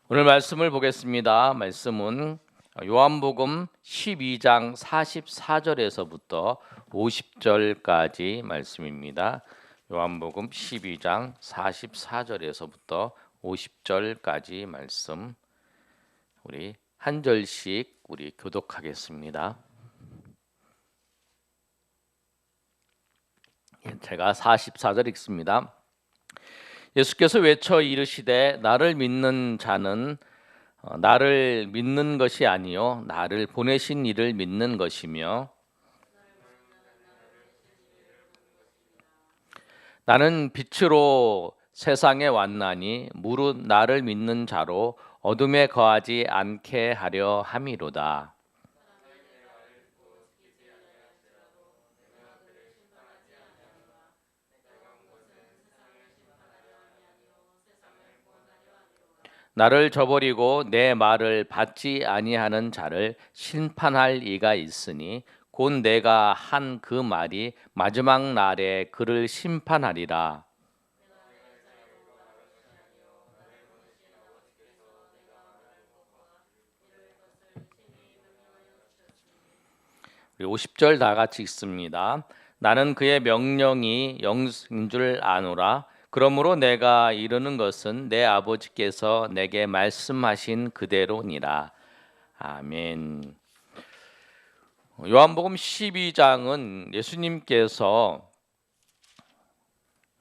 오늘 말씀을 보겠습니다. 말씀은 요한복음 12장 44절에서부터 50절까지 말씀입니다. 요한복음 12장 44절에서부터 50절까지 말씀, 우리 한 절씩 우리 교독하겠습니다. 제가 44절 읽습니다. 예수께서 외쳐 이르시되 나를 믿는 자는 나를 믿는 것이 아니요 나를 보내신 이를 믿는 것이며, 나는 빛으로 세상에 왔나니 무릇 나를 믿는 자로 어둠에 거하지 않게 하려 함이로다. 나를 저버리고 내 말을 받지 아니하는 자를 심판할 이가 있으니 곧 내가 한 그 말이 마지막 날에 그를 심판하리라. 우리 50절 다 같이 읽습니다. 나는 그의 명령이 영생인 줄 아노라. 그러므로 내가 이르는 것은 내 아버지께서 내게 말씀하신 그대로니라. 아멘. 요한복음 12장은 예수님께서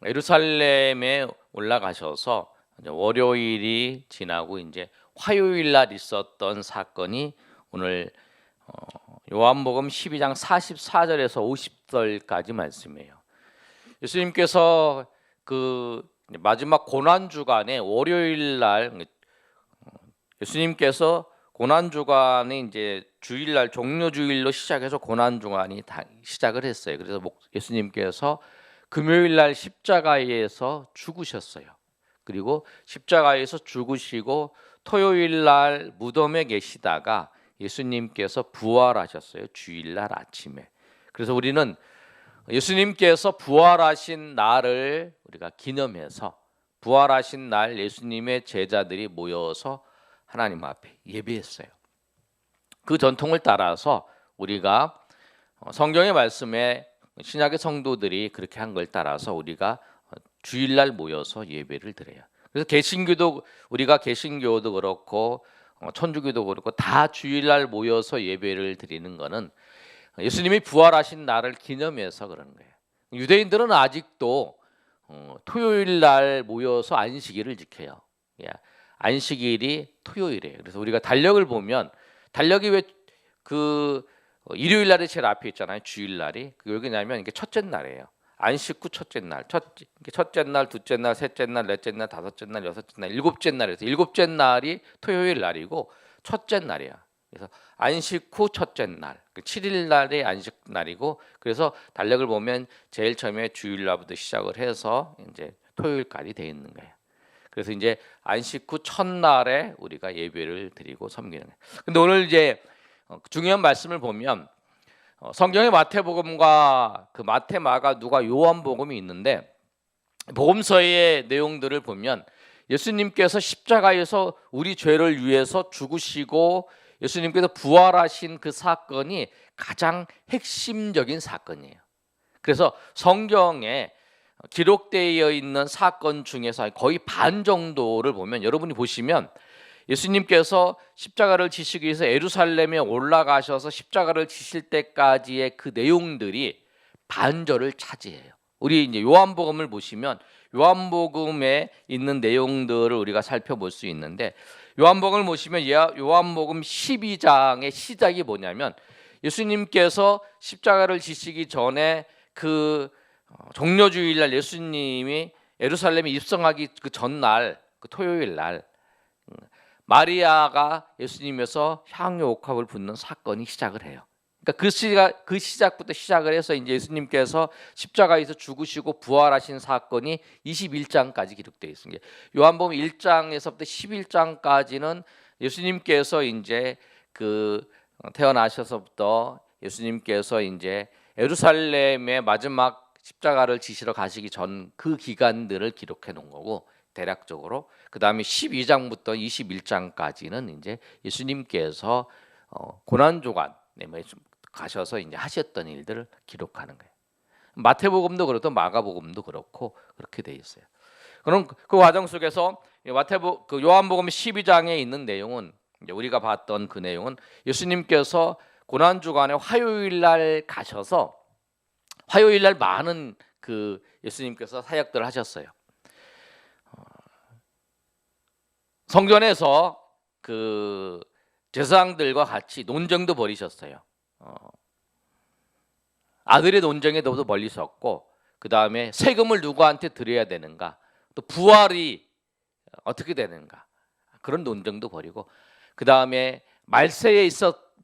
예루살렘에 올라가셔서 월요일이 지나고 이제 화요일 날 있었던 사건이 오늘 요한복음 12장 44절에서 50절까지 말씀이에요. 예수님께서 그 마지막 고난 주간에 월요일 날 예수님께서 고난 주간이 이제 주일날 종료 주일로 시작해서 고난 주간이 시작을 했어요. 그래서 예수님께서 금요일 날 십자가에서 죽으셨어요. 그리고 십자가에서 죽으시고 토요일 날 무덤에 계시다가 예수님께서 부활하셨어요. 주일날 아침에. 그래서 우리는 예수님께서 부활하신 날을 우리가 기념해서 부활하신 날 예수님의 제자들이 모여서 하나님 앞에 예배했어요. 그 전통을 따라서 우리가 성경의 말씀에 신약의 성도들이 그렇게 한 걸 따라서 우리가 주일날 모여서 예배를 드려요. 그래서 개신교도 우리가 개신교도 그렇고 천주교도 그렇고 다 주일날 모여서 예배를 드리는 것은 예수님이 부활하신 날을 기념해서 그러는 거예요. 유대인들은 아직도 토요일 날 모여서 안식일을 지켜요. 예, 안식일이 토요일이에요. 그래서 우리가 달력을 보면 달력이 왜 그 일요일 날이 제일 앞에 있잖아요. 주일 날이. 그 여기냐면 이게 첫째 날이에요. 안식 후 첫째 날. 첫째 날, 둘째 날, 셋째 날, 넷째 날, 다섯째 날, 여섯째 날, 일곱째 날에서 일곱째 날이 토요일 날이고 첫째 날이야. 그래서 안식 후 첫째 날, 7일 날이 안식 날이고, 그래서 달력을 보면 제일 처음에 주일 날부터 시작을 해서 이제 토요일까지 돼 있는 거예요. 그래서 이제 안식 후 첫날에 우리가 예배를 드리고 섬기는 거예요. 근데 오늘 이제 중요한 말씀을 보면 성경의 마태복음과 그 마태, 마가, 누가, 요한복음이 있는데 복음서의 내용들을 보면 예수님께서 십자가에서 우리 죄를 위해서 죽으시고 예수님께서 부활하신 그 사건이 가장 핵심적인 사건이에요. 그래서 성경에 기록되어 있는 사건 중에서 거의 반 정도를 보면 여러분이 보시면 예수님께서 십자가를 지시기 위해서 예루살렘에 올라가셔서 십자가를 지실 때까지의 그 내용들이 반절을 차지해요. 우리 이제 요한복음을 보시면 요한복음에 있는 내용들을 우리가 살펴볼 수 있는데, 요한복음을 보시면 요한복음 12장의 시작이 뭐냐면 예수님께서 십자가를 지시기 전에 그 종려주일날 예수님이 예루살렘에 입성하기 그 전날, 그 토요일 날 마리아가 예수님에서 향유 옥합을 붓는 사건이 시작을 해요. 그러니까 그 시작부터 시작을 해서 이제 예수님께서 십자가에서 죽으시고 부활하신 사건이 21장까지 기록되어 있습니다. 요한복음 1장에서부터 11장까지는 예수님께서 이제 그 태어나셔서부터 예수님께서 이제 예루살렘의 마지막 십자가를 지시러 가시기 전 그 기간들을 기록해 놓은 거고, 대략적으로. 그다음에 12장부터 21장까지는 이제 예수님께서 고난주간에 가셔서 이제 하셨던 일들을 기록하는 거예요. 마태복음도 그렇고 마가복음도 그렇고 그렇게 돼 있어요. 그럼 그 과정 속에서 그 요한복음 12장에 있는 내용은 이제 우리가 봤던 그 내용은 예수님께서 고난주간에 화요일 날 가셔서 화요일 날 많은 그 예수님께서 사역들을 하셨어요. 성전에서 그 제사장들과 같이 논쟁도 벌이셨어요. 아들의 논쟁에도 벌리셨고, 그 다음에 세금을 누구한테 드려야 되는가, 또 부활이 어떻게 되는가, 그런 논쟁도 벌이고, 그 다음에 말세에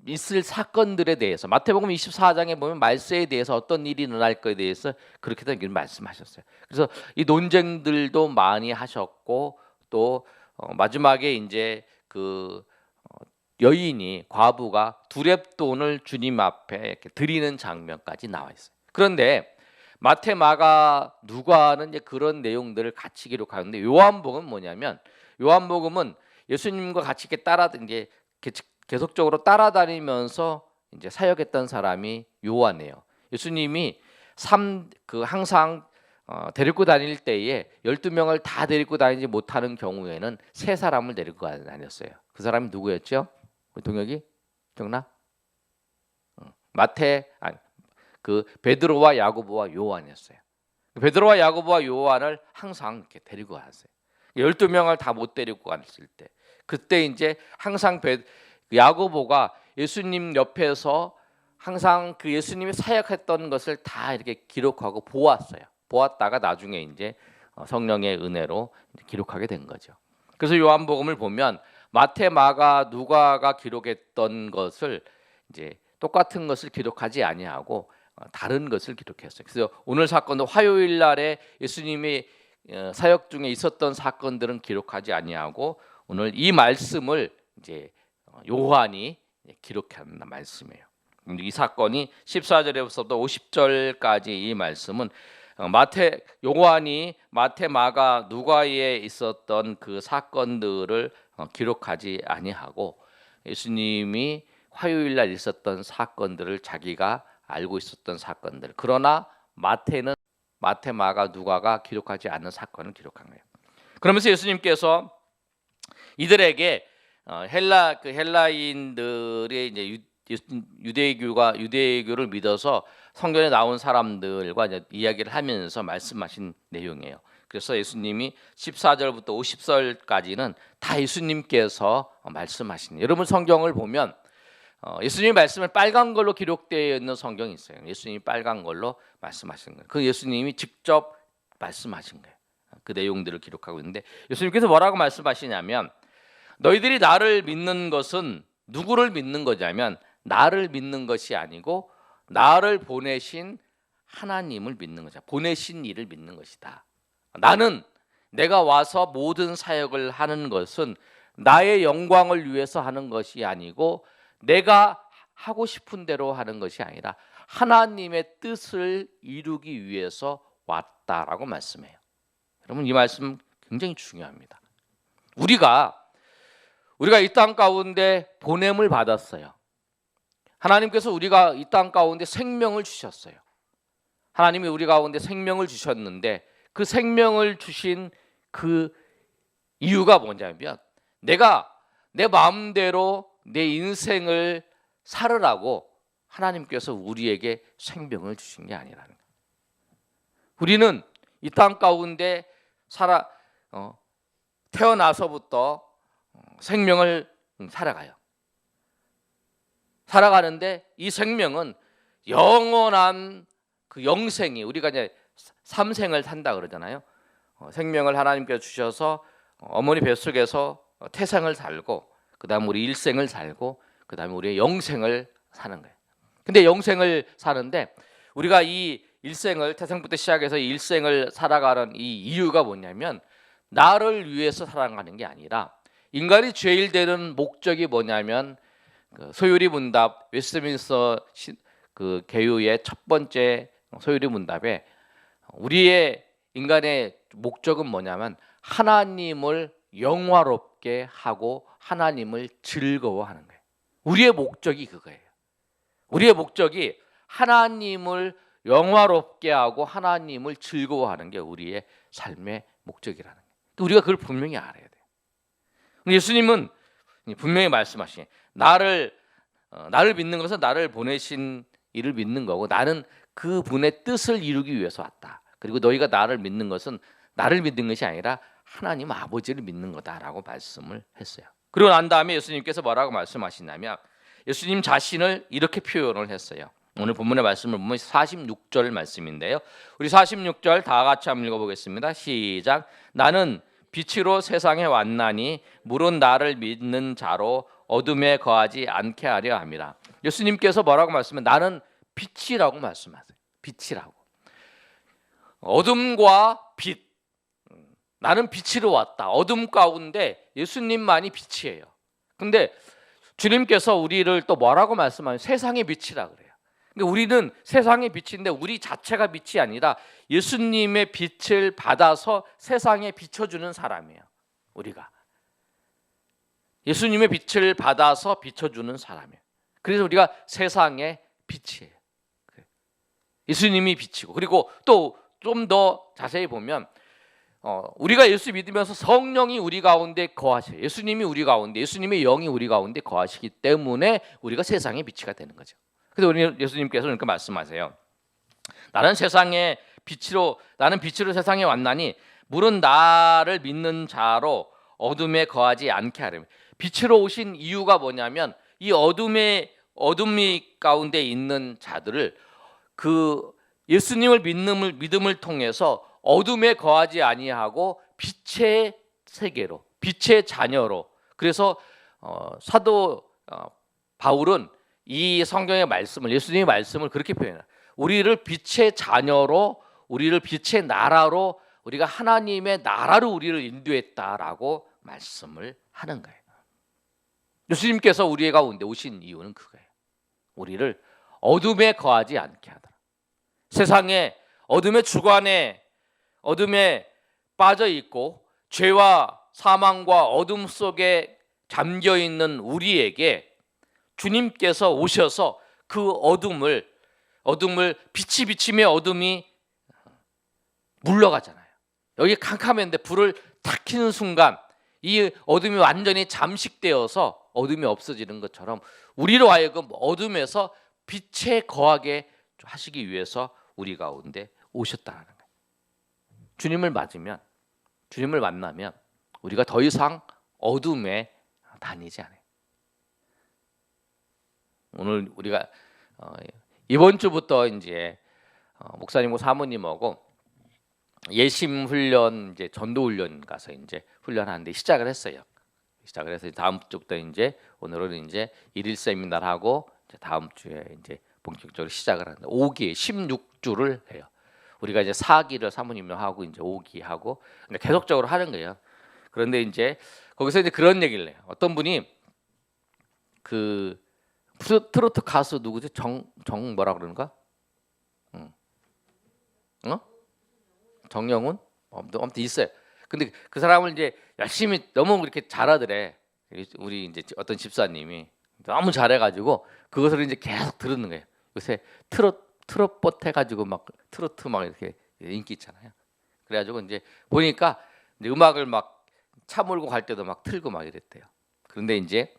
있을 사건들에 대해서 마태복음 24장에 보면 말세에 대해서 어떤 일이 일어날 것에 대해서 그렇게 말씀하셨어요. 그래서 이 논쟁들도 많이 하셨고, 또 마지막에 이제 그 여인이 과부가 두렙돈을 주님 앞에 이렇게 드리는 장면까지 나와 있어요. 그런데 마태, 마가, 누가는 이제 그런 내용들을 같이 기록하는데 요한복음은 뭐냐면, 요한복음은 예수님과 같이 이렇게 이제 계속적으로 따라다니면서 이제 사역했던 사람이 요한이에요. 예수님이 항상 데리고 다닐 때에 12명을 다 데리고 다니지 못하는 경우에는 세 사람을 데리고 다녔어요. 그 사람이 누구였죠? 동혁이 기억나? 그 베드로와 야고보와 요한이었어요. 베드로와 야고보와 요한을 항상 이렇게 데리고 갔어요. 12명을 다 못 데리고 갔을 때, 그때 이제 항상 야고보가 예수님 옆에서 항상 그 예수님이 사역했던 것을 다 이렇게 기록하고 보았다가 나중에 이제 성령의 은혜로 기록하게 된 거죠. 그래서 요한복음을 보면 마태, 마가, 누가가 기록했던 것을 이제 똑같은 것을 기록하지 아니하고 다른 것을 기록했어요. 그래서 오늘 사건도 화요일 날에 예수님이 사역 중에 있었던 사건들은 기록하지 아니하고 오늘 이 말씀을 이제 요한이 기록한 말씀이에요. 이 사건이 14절에서부터 50절까지 이 말씀은 요한이 마태, 마가, 누가에 있었던 그 사건들을 기록하지 아니하고 예수님이 화요일 날 있었던 사건들을 자기가 알고 있었던 사건들, 그러나 마태, 마가, 누가가 기록하지 않은 사건을 기록한 거예요. 그러면서 예수님께서 이들에게 헬라인들의 이제 유대교를 믿어서 성경에 나온 사람들과 이제 이야기를 하면서 말씀하신 내용이에요. 그래서 예수님이 14절부터 50절까지는 다 예수님께서 말씀하신, 여러분 성경을 보면 예수님의 말씀을 빨간 걸로 기록되어 있는 성경이 있어요. 예수님이 빨간 걸로 말씀하신 거예요. 그 예수님이 직접 말씀하신 거예요. 그 내용들을 기록하고 있는데 예수님께서 뭐라고 말씀하시냐면, 너희들이 나를 믿는 것은 누구를 믿는 거냐면 나를 믿는 것이 아니고 나를 보내신 하나님을 믿는 거죠. 보내신 이를 믿는 것이다. 나는 내가 와서 모든 사역을 하는 것은 나의 영광을 위해서 하는 것이 아니고 내가 하고 싶은 대로 하는 것이 아니라 하나님의 뜻을 이루기 위해서 왔다라고 말씀해요. 여러분 이 말씀 굉장히 중요합니다. 우리가 이 땅 가운데 보냄을 받았어요. 하나님께서 우리가 이 땅 가운데 생명을 주셨어요. 하나님이 우리 가운데 생명을 주셨는데 그 생명을 주신 그 이유가 뭐냐면 내가 내 마음대로 내 인생을 살으라고 하나님께서 우리에게 생명을 주신 게 아니라는 거예요. 우리는 이 땅 가운데 태어나서부터 생명을 살아가는데 이 생명은 영원한 그 영생이, 우리가 이제 삼생을 산다 그러잖아요. 생명을 하나님께서 주셔서 어머니 뱃속에서 태생을 살고, 그다음 우리 일생을 살고, 그다음에 우리의 영생을 사는 거예요. 근데 영생을 사는데 우리가 이 일생을, 태생부터 시작해서 이 일생을 살아가는 이 이유가 뭐냐면 나를 위해서 살아가는 게 아니라, 인간이 죄일 되는 목적이 뭐냐면 소유리 문답, 웨스트민스터 그 개요의 첫 번째 소유리 문답에 우리의 인간의 목적은 뭐냐면 하나님을 영화롭게 하고 하나님을 즐거워하는 거예요. 우리의 목적이 그거예요. 우리의 목적이 하나님을 영화롭게 하고 하나님을 즐거워하는 게 우리의 삶의 목적이라는 거예요. 우리가 그걸 분명히 알아야 돼요. 예수님은 분명히 말씀하시니 나를 믿는 것은 나를 보내신 이를 믿는 거고 나는 그분의 뜻을 이루기 위해서 왔다. 그리고 너희가 나를 믿는 것은 나를 믿는 것이 아니라 하나님 아버지를 믿는 거다라고 말씀을 했어요. 그리고 난 다음에 예수님께서 뭐라고 말씀하시냐면 예수님 자신을 이렇게 표현을 했어요. 오늘 본문의 말씀을 보면 46절 말씀인데요. 우리 46절 다 같이 한번 읽어보겠습니다. 시작. 나는 빛으로 세상에 왔나니 물은 나를 믿는 자로 어둠에 거하지 않게 하려 함이라. 예수님께서 뭐라고 말씀하면 나는 빛이라고 말씀하세요. 빛이라고. 어둠과 빛. 나는 빛으로 왔다. 어둠 가운데 예수님만이 빛이에요. 근데 주님께서 우리를 또 뭐라고 말씀하면 세상의 빛이라 그래요. 그러니까 우리는 세상의 빛인데 우리 자체가 빛이 아니라 예수님의 빛을 받아서 세상에 비춰주는 사람이에요. 우리가 예수님의 빛을 받아서 비춰주는 사람이에요. 그래서 우리가 세상의 빛이에요. 예수님이 빛이고 그리고 또 좀 더 자세히 보면 우리가 예수 믿으면서 성령이 우리 가운데 거하셔요. 예수님이 우리 가운데, 예수님의 영이 우리 가운데 거하시기 때문에 우리가 세상의 빛이가 되는 거죠. 그래서 우리 예수님께서 이렇게 말씀하세요. 나는 빛으로 세상에 왔나니 물은 나를 믿는 자로 어둠에 거하지 않게 하려면. 빛으로 오신 이유가 뭐냐면 이 어둠이 가운데 있는 자들을 그 예수님을 믿음을 통해서 어둠에 거하지 아니하고 빛의 세계로, 빛의 자녀로. 그래서 사도 바울은 이 성경의 말씀을, 예수님의 말씀을 그렇게 표현해요. 우리를 빛의 자녀로, 우리를 빛의 나라로, 우리가 하나님의 나라로 우리를 인도했다라고 말씀을 하는 거예요. 예수님께서 우리 가운데 오신 이유는 그거예요. 우리를 어둠에 거하지 않게 하더라. 세상에 어둠의 주관에 어둠에 빠져 있고 죄와 사망과 어둠 속에 잠겨 있는 우리에게 주님께서 오셔서 그 어둠을 빛이 비치며 어둠이 물러가잖아요. 여기 캄캄한데 불을 탁 켜는 순간 이 어둠이 완전히 잠식되어서 어둠이 없어지는 것처럼 우리로 하여금 어둠에서 빛에 거하게 하시기 위해서 우리 가운데 오셨다는 거예요. 주님을 만나면 우리가 더 이상 어둠에 다니지 않아요. 오늘 우리가 이번 주부터 이제 목사님과 사모님하고 예심 훈련, 이제 전도 훈련 가서 이제 훈련하는데 시작을 했어요. 시작을 해서 다음 주부터 이제 오늘은 이제 1일 세미나를 하고 이제 다음 주에 이제 본격적으로 시작을 하는데 5기 16주를 해요. 우리가 이제 4기를 사모님이랑 하고 이제 5기 하고 계속적으로 하는 거예요. 그런데 이제 거기서 이제 그런 얘기를 해요. 어떤 분이 그 트로트 가수 누구지? 정 뭐라 그러는가? 정영훈? 아무튼 있어요. 근데 그 사람을 이제 열심히 너무 그렇게 잘하더래. 우리 이제 어떤 집사님이 너무 잘해가지고 그것을 이제 계속 들었는 거예요. 요새 트롯봇 해가지고 막 트로트 막 이렇게 인기 있잖아요. 그래가지고 이제 보니까 이제 음악을 막 차 몰고 갈 때도 막 틀고 막 이랬대요. 그런데 이제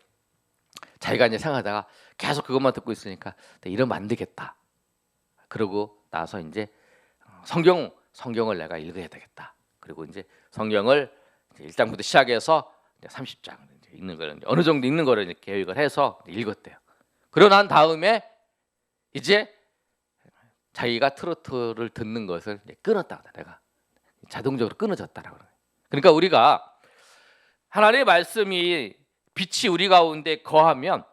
자기가 이제 생각하다가 계속 그것만 듣고 있으니까 이러면 안 되겠다. 그러고 나서 이제 성경을 내가 읽어야 되겠다. 그리고 이제 성경을 1장부터 시작해서 30장 읽는 걸 어느 정도 읽는 거를 이제 계획을 해서 읽었대요. 그러고 난 다음에 이제 자기가 트로트를 듣는 것을 이제 끊었다. 내가 자동적으로 끊어졌다라고. 그러니까 우리가 하나님의 말씀이 빛이 우리 가운데 거하면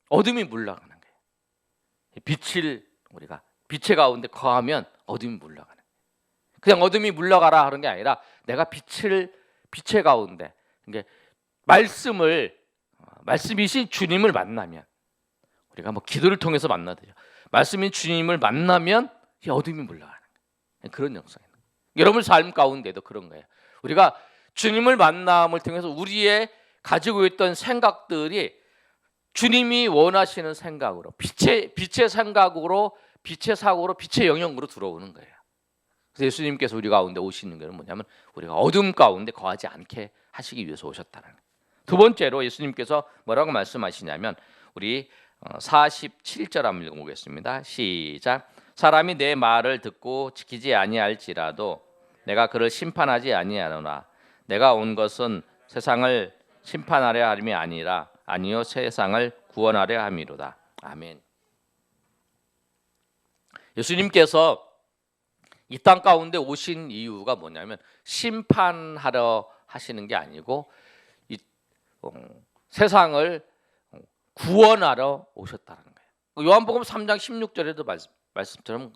어둠이 물러가는 거예요. 우리가 빛의 가운데 거하면 어둠이 물러가는 거예요. 그냥 어둠이 물러가라 하는 게 아니라 내가 빛의 가운데, 그러니까 말씀이신 주님을 만나면, 우리가 뭐 기도를 통해서 만나듯이 말씀인 주님을 만나면 이 어둠이 물러가는 거예요. 그런 영성이에요. 여러분 삶 가운데도 그런 거예요. 우리가 주님을 만남을 통해서 우리의 가지고 있던 생각들이 주님이 원하시는 생각으로, 빛의 생각으로, 빛의 사고로, 빛의 영역으로 들어오는 거예요. 그래서 예수님께서 우리 가운데 오시는 것은 뭐냐면 우리가 어둠 가운데 거하지 않게 하시기 위해서 오셨다는 거예요. 두 번째로 예수님께서 뭐라고 말씀하시냐면 우리 47절 한번 읽어보겠습니다. 시작. 사람이 내 말을 듣고 지키지 아니할지라도 내가 그를 심판하지 아니하노라. 내가 온 것은 세상을 심판하려 함이 아니라 아니요 세상을 구원하려 함이로다. 아멘. 예수님께서 이 땅 가운데 오신 이유가 뭐냐면 심판하려 하시는 게 아니고 세상을 구원하러 오셨다는 거예요. 요한복음 3장 16절에도 말씀처럼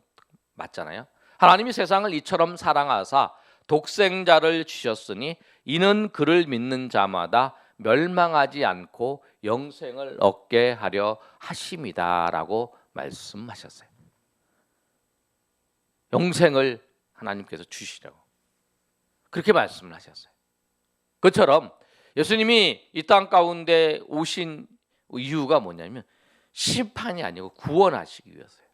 맞잖아요. 하나님이 세상을 이처럼 사랑하사 독생자를 주셨으니 이는 그를 믿는 자마다 멸망하지 않고 영생을 얻게 하려 하심이다라고 말씀하셨어요. 영생을 하나님께서 주시려고 그렇게 말씀을 하셨어요. 그처럼 예수님이 이 땅 가운데 오신 이유가 뭐냐면 심판이 아니고 구원하시기 위해서요.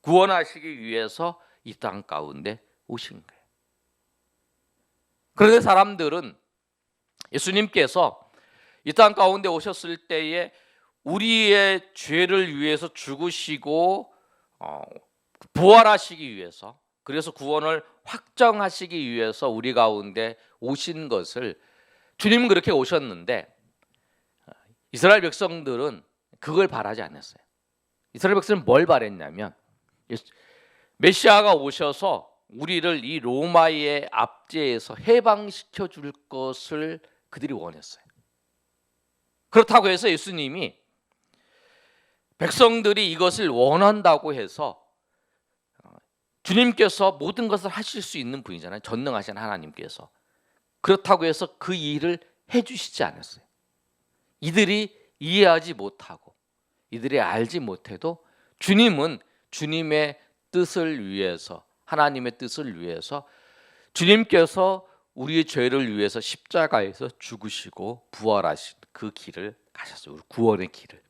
구원하시기 위해서 이 땅 가운데 오신 거예요. 그런데 사람들은 예수님께서 이 땅 가운데 오셨을 때에 우리의 죄를 위해서 죽으시고 부활하시기 위해서, 그래서 구원을 확정하시기 위해서 우리 가운데 오신 것을, 주님은 그렇게 오셨는데 이스라엘 백성들은 그걸 바라지 않았어요. 이스라엘 백성은 뭘 바랬냐면 메시아가 오셔서 우리를 이 로마의 압제에서 해방시켜 줄 것을 그들이 원했어요. 그렇다고 해서 예수님이 백성들이 이것을 원한다고 해서, 주님께서 모든 것을 하실 수 있는 분이잖아요. 전능하신 하나님께서. 그렇다고 해서 그 일을 해주시지 않았어요. 이들이 이해하지 못하고 이들이 알지 못해도 주님은 주님의 뜻을 위해서, 하나님의 뜻을 위해서 주님께서 우리의 죄를 위해서 십자가에서 죽으시고 부활하신 그 길을 가셨어요. 구원의 길을.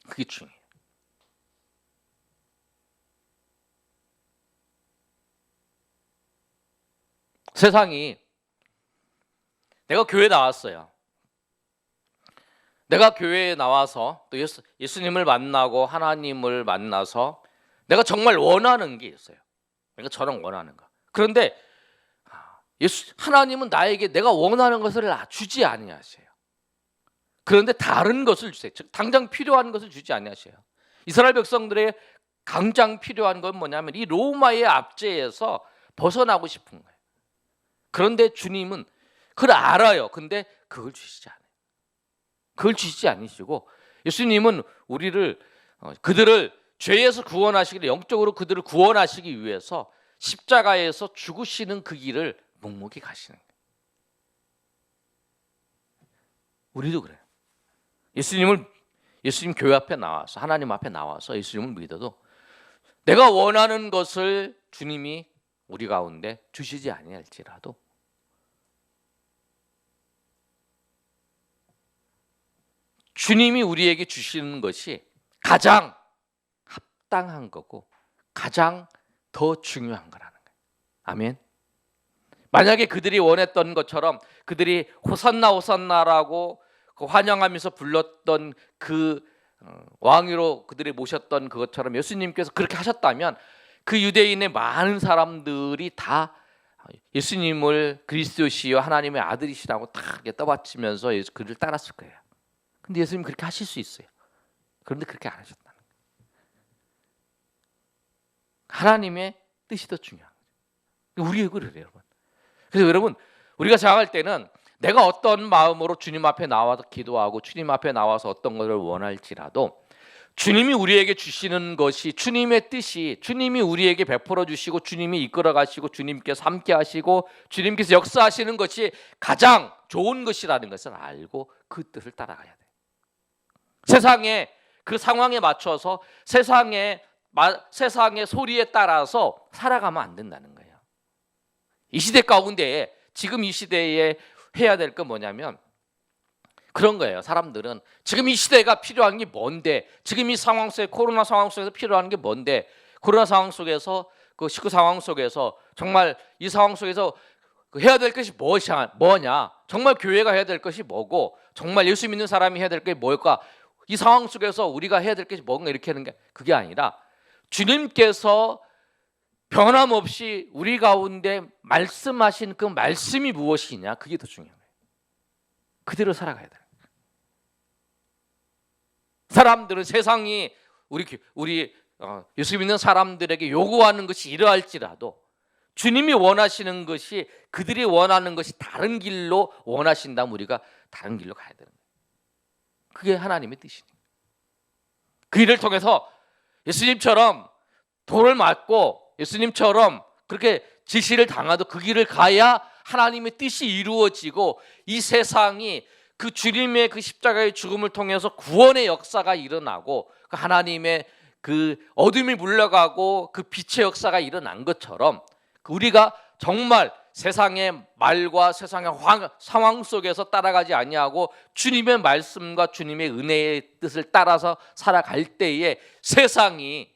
그게 중요해요. 세상이, 내가 교회에 나왔어요. 내가 교회에 나와서 또 예수님을 만나고 하나님을 만나서 내가 정말 원하는 게 있어요. 내가 저랑 원하는 거. 그런데 하나님은 나에게 내가 원하는 것을 주지 아니하세요. 그런데 다른 것을 주세요. 당장 필요한 것을 주지 아니하세요. 이스라엘 백성들의 당장 필요한 건 뭐냐면 이 로마의 압제에서 벗어나고 싶은 거예요. 그런데 주님은 그걸 알아요. 근데 그걸 주시지 않아요. 그걸 주시지 않으시고, 예수님은 그들을 죄에서 구원하시기를, 영적으로 그들을 구원하시기 위해서 십자가에서 죽으시는 그 길을 묵묵히 가시는 거예요. 우리도 그래요. 예수님 교회 앞에 나와서, 하나님 앞에 나와서 예수님을 믿어도 내가 원하는 것을 주님이 우리 가운데 주시지 아니할지라도 주님이 우리에게 주시는 것이 가장 합당한 거고 가장 더 중요한 거라는 거예요. 아멘. 만약에 그들이 원했던 것처럼 그들이 호산나 호산나라고 환영하면서 불렀던 그 왕위로 그들이 모셨던 그것처럼 예수님께서 그렇게 하셨다면 그 유대인의 많은 사람들이 다 예수님을 그리스도시요 하나님의 아들이시라고 다 떠받치면서 그를 따랐을 거예요. 근데 예수님 그렇게 하실 수 있어요. 그런데 그렇게 안 하셨다는 거예요. 하나님의 뜻이 더 중요한 거죠. 우리의 그래요, 여러분. 그래서 여러분, 우리가 생각할 때는 내가 어떤 마음으로 주님 앞에 나와서 기도하고 주님 앞에 나와서 어떤 것을 원할지라도 주님이 우리에게 주시는 것이 주님의 뜻이, 주님이 우리에게 베풀어 주시고 주님이 이끌어 가시고 주님께서 함께 하시고 주님께서 역사하시는 것이 가장 좋은 것이라는 것을 알고 그 뜻을 따라가야 돼요. 세상의 그 상황에 맞춰서 세상의 소리에 따라서 살아가면 안 된다는 거예요. 이 시대 가운데에 지금 이 시대에 해야 될 건 뭐냐면 그런 거예요. 사람들은 지금 이 시대가 필요한 게 뭔데, 지금 이 상황 속에, 코로나 상황 속에서 필요한 게 뭔데, 코로나 상황 속에서, 그19 상황 속에서 정말 이 상황 속에서 해야 될 것이 뭐냐, 정말 교회가 해야 될 것이 뭐고, 정말 예수 믿는 사람이 해야 될 것이 뭘까, 이 상황 속에서 우리가 해야 될 것이 뭔가, 이렇게 하는 게 그게 아니라 주님께서 변함없이 우리 가운데 말씀하신 그 말씀이 무엇이냐, 그게 더 중요한 거예요. 그대로 살아가야 돼요. 사람들은, 세상이 우리 예수 믿는 사람들에게 요구하는 것이 이러할지라도 주님이 원하시는 것이, 그들이 원하는 것이 다른 길로 원하신다면 우리가 다른 길로 가야 되는 거예요. 그게 하나님의 뜻이니까. 그 일을 통해서 예수님처럼 돌을 맞고 예수님처럼 그렇게 지시를 당하도 그 길을 가야 하나님의 뜻이 이루어지고 이 세상이 그 주님의 그 십자가의 죽음을 통해서 구원의 역사가 일어나고 그 하나님의 그 어둠이 물러가고 그 빛의 역사가 일어난 것처럼 우리가 정말 세상의 말과 세상의 상황 속에서 따라가지 아니하고 주님의 말씀과 주님의 은혜의 뜻을 따라서 살아갈 때에 세상이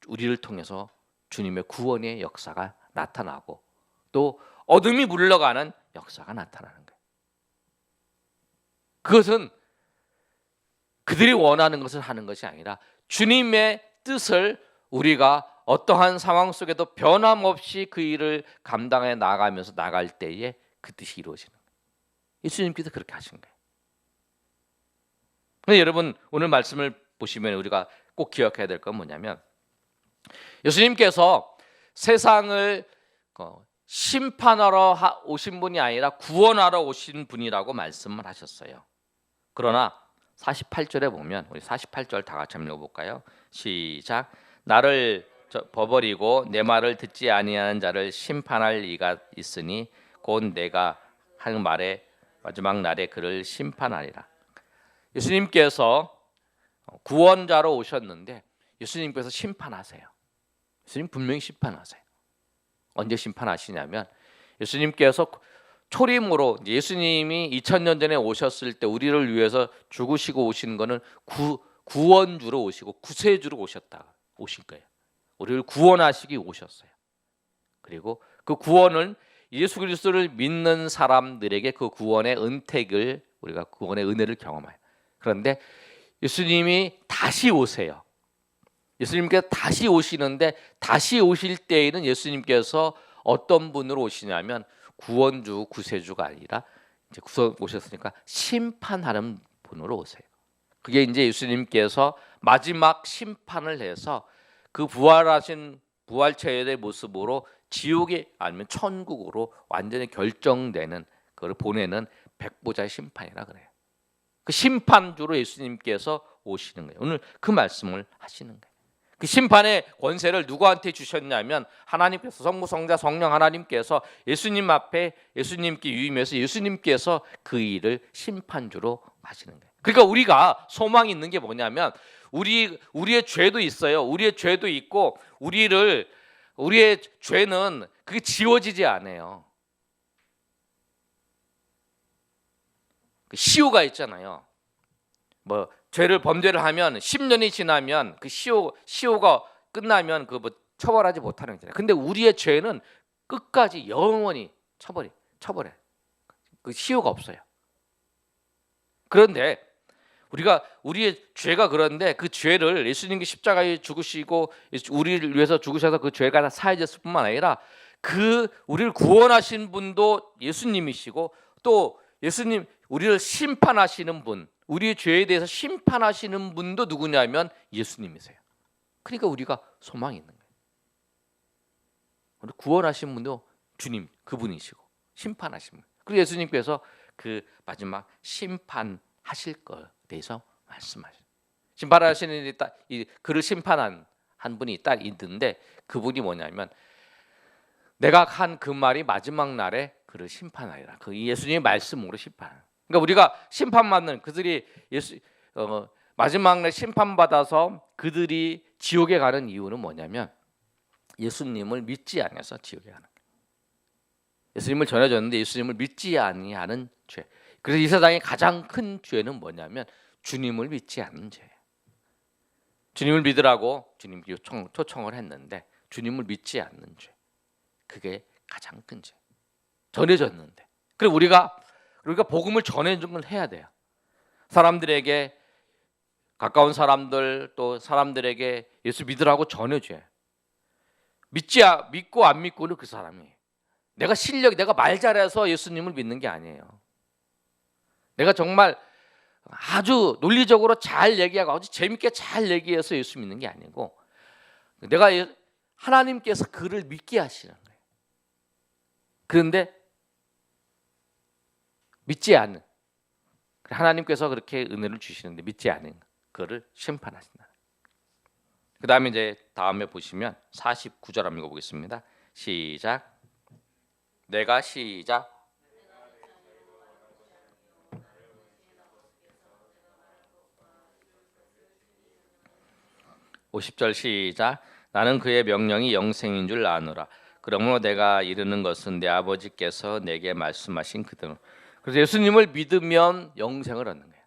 우리를 통해서 주님의 구원의 역사가 나타나고 또 어둠이 물러가는 역사가 나타나는 거예요. 그것은 그들이 원하는 것을 하는 것이 아니라 주님의 뜻을 우리가 어떠한 상황 속에도 변함없이 그 일을 감당해 나가면서 나갈 때에 그 뜻이 이루어지는 거예요. 예수님께서 그렇게 하신 거예요. 근데 여러분, 오늘 말씀을 보시면 우리가 꼭 기억해야 될 건 뭐냐면, 예수님께서 세상을 심판하러 오신 분이 아니라 구원하러 오신 분이라고 말씀을 하셨어요. 그러나 48절에 보면, 우리 48절 다 같이 한번 읽어볼까요? 시작. 나를 버버리고 내 말을 듣지 아니하는 자를 심판할 이가 있으니 곧 내가 한 말에 마지막 날에 그를 심판하리라. 예수님께서 구원자로 오셨는데 예수님께서 심판하세요. 예수님 분명히 심판하세요. 언제 심판하시냐면, 예수님께서 초림으로, 예수님이 2000년 전에 오셨을 때 우리를 위해서 죽으시고 오신 거는 구원주로 오시고 구세주로 오신 거예요. 우리를 구원하시기 오셨어요. 그리고 그 구원을, 예수 그리스도를 믿는 사람들에게 그 구원의 은택을, 우리가 구원의 은혜를 경험해요. 그런데 예수님이 다시 오세요. 예수님께서 다시 오시는데, 다시 오실 때에는 예수님께서 어떤 분으로 오시냐면 구원주, 구세주가 아니라 이제 구원 오셨으니까 심판하는 분으로 오세요. 그게 이제 예수님께서 마지막 심판을 해서 그 부활하신 부활체의 모습으로 지옥에 아니면 천국으로 완전히 결정되는, 그걸 보내는 백보자의 심판이라 그래요. 그 심판주로 예수님께서 오시는 거예요. 오늘 그 말씀을 하시는 거예요. 그 심판의 권세를 누구한테 주셨냐면 하나님께서, 성부, 성자, 성령 하나님께서 예수님 앞에 예수님께 유임해서 예수님께서 그 일을 심판주로 하시는 거예요. 그러니까 우리가 소망이 있는 게 뭐냐면, 우리의 죄도 있어요. 우리의 죄도 있고 우리의 죄는 그게 지워지지 않아요. 그 시효가 있잖아요. 뭐 죄를 범죄를 하면 10년이 지나면 그 시효가 끝나면 그 뭐 처벌하지 못하는 거잖아요. 근데 우리의 죄는 끝까지 영원히 처벌해. 그 시효가 없어요. 그런데 우리의 죄가, 그런데 그 죄를 예수님께 십자가에 죽으시고 우리를 위해서 죽으셔서 그 죄가 다 사해졌을 뿐만 아니라 그 우리를 구원하신 분도 예수님이시고, 또 예수님 우리를 심판하시는 분, 우리의 죄에 대해서 심판하시는 분도 누구냐면 예수님이세요. 그러니까 우리가 소망이 있는 거예요. 우리 구원하신 분도 주님, 그분이시고 심판하신 분. 그리고 예수님께서 그 마지막 심판하실 것에 대해서 말씀하셔요. 심판하시는 일이 딱 그를 심판한 한 분이 딱 있는데, 그분이 뭐냐면 내가 한 그 말이 마지막 날에 그를 심판하리라. 그 예수님의 말씀으로 심판. 그러니까 우리가 심판받는 그들이 마지막 날 심판받아서 그들이 지옥에 가는 이유는 뭐냐면 예수님을 믿지 않아서 지옥에 가는 거예요. 예수님을 전해줬는데 예수님을 믿지 아니하는 죄. 그래서 이 세상의 가장 큰 죄는 뭐냐면 주님을 믿지 않는 죄예요. 주님을 믿으라고 주님 초청을 했는데 주님을 믿지 않는 죄. 그게 가장 큰 죄. 전해졌는데. 그리고 우리가 복음을 전해준 걸 해야 돼요. 사람들에게, 가까운 사람들 또 사람들에게 예수 믿으라고 전해줘요. 믿고 안 믿고는 그 사람이, 내가 말 잘해서 예수님을 믿는 게 아니에요. 내가 정말 아주 논리적으로 잘 얘기하고 아주 재밌게 잘 얘기해서 예수 믿는 게 아니고, 내가 하나님께서 그를 믿게 하시는 거예요. 그런데 믿지 않는, 하나님께서 그렇게 은혜를 주시는데 믿지 않는 그를 심판하신다. 그 다음에 이제 다음에 보시면 49절 한번 읽어보겠습니다. 시작. 내가 시작. 50절 시작. 나는 그의 명령이 영생인 줄 아노라. 그러므로 내가 이르는 것은 내 아버지께서 내게 말씀하신 그대로. 그래서 예수님을 믿으면 영생을 얻는 거예요.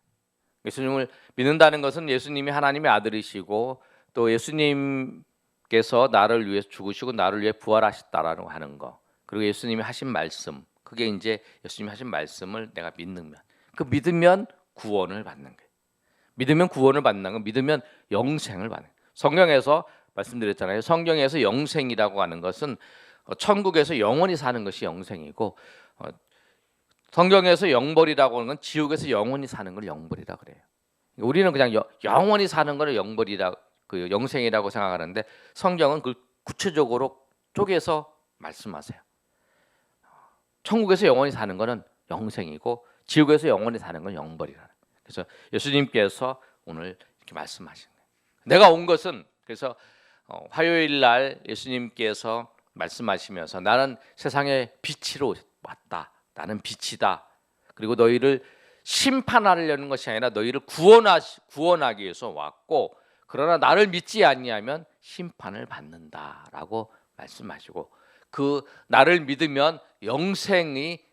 예수님을 믿는다는 것은 예수님이 하나님의 아들이시고 또 예수님께서 나를 위해 죽으시고 나를 위해 부활하셨다라고 하는 거. 그리고 예수님이 하신 말씀, 그게 이제 예수님이 하신 말씀을 내가 믿으면, 그 믿으면 구원을 받는 거예요. 믿으면 구원을 받는 건, 믿으면 영생을 받는 거예요. 성경에서 말씀드렸잖아요. 성경에서 영생이라고 하는 것은 천국에서 영원히 사는 것이 영생이고, 성경에서 영벌이라고 하는 건 지옥에서 영원히 사는 걸 영벌이라 그래요. 우리는 그냥 영원히 사는 걸 영벌이라, 그 영생이라고 생각하는데 성경은 그 구체적으로 쪼개서 말씀하세요. 천국에서 영원히 사는 것은 영생이고 지옥에서 영원히 사는 건 영벌이라. 그래서 예수님께서 오늘 이렇게 말씀하시는 거예요. 내가 온 것은, 그래서 화요일 날 예수님께서 말씀하시면서 나는 세상의 빛으로 왔다. 나는 빛이다. 그리고 너희를 심판하려는 것이 아니라 너희를 구원하기 위해서 왔고, 그러나 나를 믿지 아니하면 심판을 받는다라고 말씀하시고, 그 나를 믿으면 영생이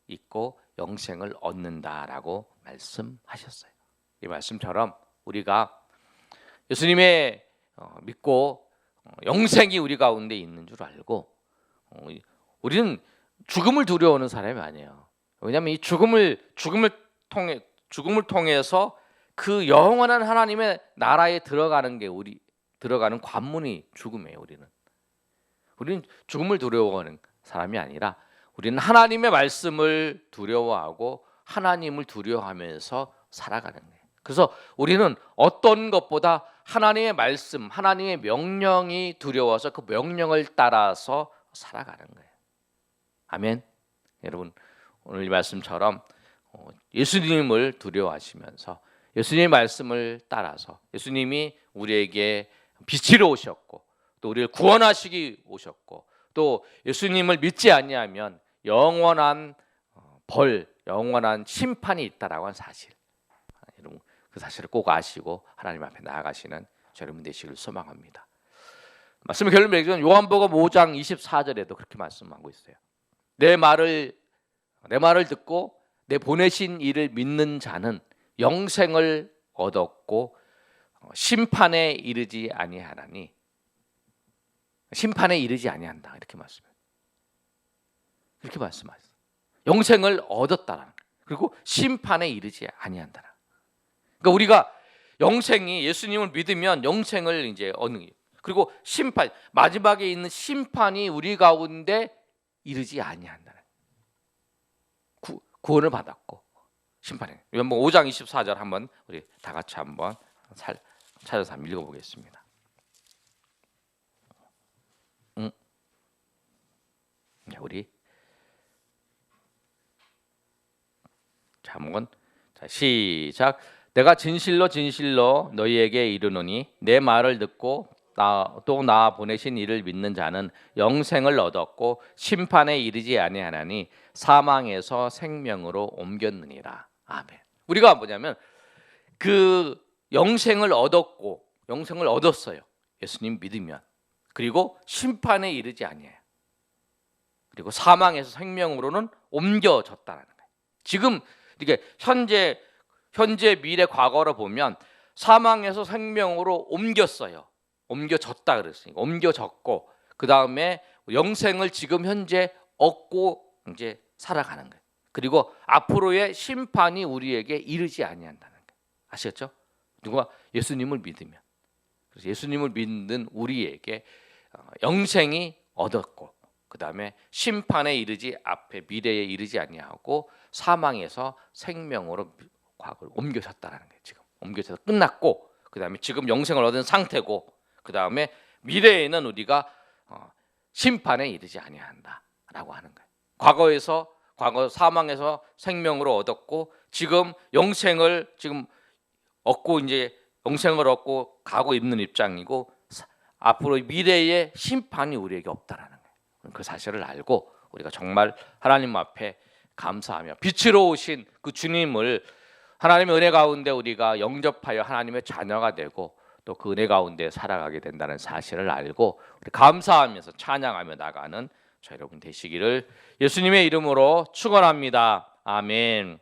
있고 영생을 얻는다라고 말씀하셨어요. 이 말씀처럼 우리가 예수님의 믿고 영생이 우리 가운데 있는 줄 알고, 우리는 죽음을 두려워하는 사람이 아니에요. 왜냐하면 이 죽음을 통해서 그 영원한 하나님의 나라에 들어가는 게, 들어가는 관문이 죽음이에요. 우리는 죽음을 두려워하는 사람이 아니라 우리는 하나님의 말씀을 두려워하고 하나님을 두려워하면서 살아가는 거예요. 그래서 우리는 어떤 것보다 하나님의 말씀, 하나님의 명령이 두려워서 그 명령을 따라서 살아가는 거예요. 아멘. 여러분, 오늘 이 말씀처럼 예수님을 두려워하시면서 예수님의 말씀을 따라서, 예수님이 우리에게 빛으로 오셨고 또 우리를 구원하시기 오셨고, 또 예수님을 믿지 아니하면 영원한 벌, 영원한 심판이 있다라고 하는 사실, 여러분 그 사실을 꼭 아시고 하나님 앞에 나아가시는 여러분 되시길 소망합니다. 말씀을 결론 맺기전 요한복음 5장 24절에도 그렇게 말씀하고 있어요. 내 말을 듣고 내 보내신 이를 믿는 자는 영생을 얻었고 심판에 이르지 아니하나니, 심판에 이르지 아니한다, 이렇게 말씀해요. 그렇게 말씀하셨어요. 영생을 얻었다라는 거예요. 그리고 심판에 이르지 아니한다. 그러니까 우리가 영생이, 예수님을 믿으면 영생을 이제 얻는 거예요. 그리고 심판, 마지막에 있는 심판이 우리 가운데 이르지 아니한다. 구원을 받았고 심판에. 요한복음 5장 24절 한번 우리 다 같이 한번 찾아서 한번 읽어보겠습니다. 우리 한번 시작. 내가 진실로 진실로 너희에게 이르노니 내 말을 듣고 또 나 보내신 이를 믿는 자는 영생을 얻었고 심판에 이르지 아니하나니 사망에서 생명으로 옮겼느니라. 아멘. 우리가 뭐냐면 그 영생을 얻었어요. 예수님 믿으면. 그리고 심판에 이르지 아니해요. 그리고 사망에서 생명으로는 옮겨졌다는 거예요. 지금 이게 현재, 미래, 과거로 보면 사망에서 생명으로 옮겼어요. 옮겨졌다 그랬으니까 옮겨졌고, 그 다음에 영생을 지금 현재 얻고 이제 살아가는 거예요. 그리고 앞으로의 심판이 우리에게 이르지 아니한다는 거예요. 아시겠죠? 누가 예수님을 믿으면. 그래서 예수님을 믿는 우리에게 영생이 얻었고, 그 다음에 심판에 이르지, 앞에 미래에 이르지 아니하고 사망에서 생명으로 과거를 옮겨졌다는 거예요. 지금 옮겨져서 끝났고, 그 다음에 지금 영생을 얻은 상태고, 그 다음에 미래에는 우리가 심판에 이르지 아니한다라고 하는 거예요. 과거 사망에서 생명으로 얻었고, 지금 영생을 지금 얻고, 이제 영생을 얻고 가고 있는 입장이고, 앞으로 미래의 심판이 우리에게 없다라는 거예요. 그 사실을 알고 우리가 정말 하나님 앞에 감사하며 빛으로 오신 그 주님을, 하나님의 은혜 가운데 우리가 영접하여 하나님의 자녀가 되고 또 그 은혜 가운데 살아가게 된다는 사실을 알고 우리 감사하면서 찬양하며 나가는 저 여러분 되시기를 예수님의 이름으로 축원합니다. 아멘.